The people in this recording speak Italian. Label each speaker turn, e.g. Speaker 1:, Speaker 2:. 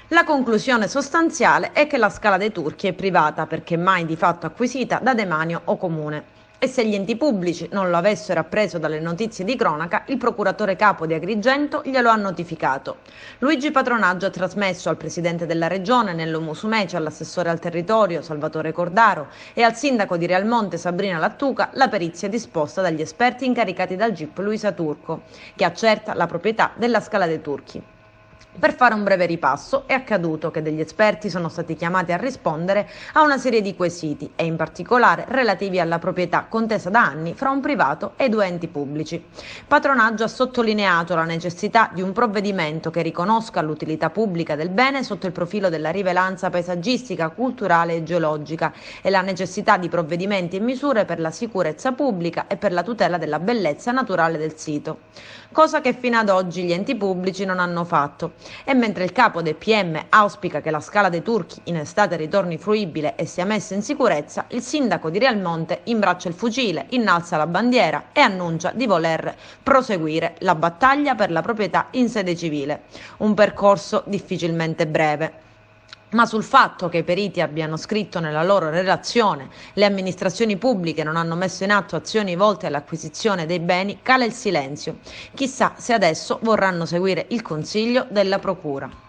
Speaker 1: La conclusione sostanziale è che la Scala dei Turchi è privata perché mai di fatto acquisita da demanio o comune. E se gli enti pubblici non lo avessero appreso dalle notizie di cronaca, il procuratore capo di Agrigento glielo ha notificato. Luigi Patronaggio ha trasmesso al presidente della regione Nello Musumeci, all'assessore al territorio Salvatore Cordaro e al sindaco di Realmonte Sabrina Lattuca la perizia disposta dagli esperti incaricati dal GIP Luisa Turco, che accerta la proprietà della Scala dei Turchi. Per fare un breve ripasso, è accaduto che degli esperti sono stati chiamati a rispondere a una serie di quesiti e in particolare relativi alla proprietà contesa da anni fra un privato e due enti pubblici. Patronaggio ha sottolineato la necessità di un provvedimento che riconosca l'utilità pubblica del bene sotto il profilo della rilevanza paesaggistica, culturale e geologica e la necessità di provvedimenti e misure per la sicurezza pubblica e per la tutela della bellezza naturale del sito, cosa che fino ad oggi gli enti pubblici non hanno fatto. E mentre il capo del PM auspica che la Scala dei Turchi in estate ritorni fruibile e sia messa in sicurezza, il sindaco di Realmonte imbraccia il fucile, innalza la bandiera e annuncia di voler proseguire la battaglia per la proprietà in sede civile. Un percorso difficilmente breve. Ma sul fatto che i periti abbiano scritto nella loro relazione le amministrazioni pubbliche non hanno messo in atto azioni volte all'acquisizione dei beni cala il silenzio. Chissà se adesso vorranno seguire il consiglio della Procura.